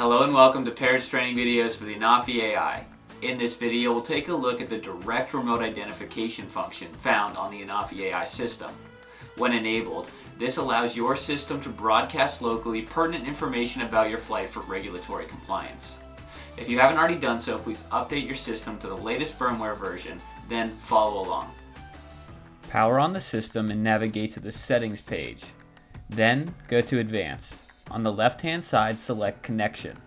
Hello and welcome to Parrots training videos for the Anafi Ai. In this video, we'll take a look at the direct remote identification function found on the Anafi Ai system. When enabled, this allows your system to broadcast locally pertinent information about your flight for regulatory compliance. If you haven't already done so, please update your system to the latest firmware version, then follow along. Power on the system and navigate to the Settings page. Then go to Advanced. On the left-hand side, select Connection.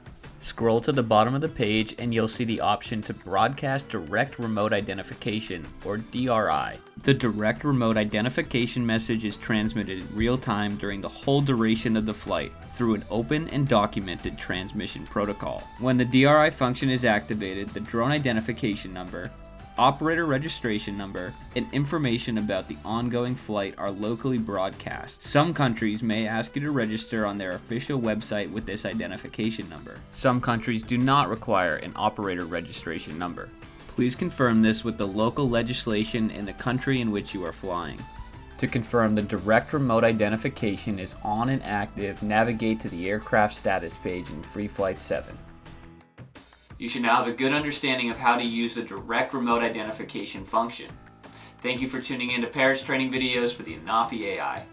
Scroll to the bottom of the page and you'll see the option to broadcast direct remote identification, or DRI. The direct remote identification message is transmitted in real time during the whole duration of the flight through an open and documented transmission protocol. When the DRI function is activated, the drone identification number, operator registration number, and information about the ongoing flight are locally broadcast. Some countries may ask you to register on their official website with this identification number. Some countries do not require an operator registration number. Please confirm this with the local legislation in the country in which you are flying. To confirm the direct remote identification is on and active, navigate to the aircraft status page in Free Flight 7. You should now have a good understanding of how to use the direct remote identification function. Thank you for tuning in to Parrots training videos for the Anafi Ai.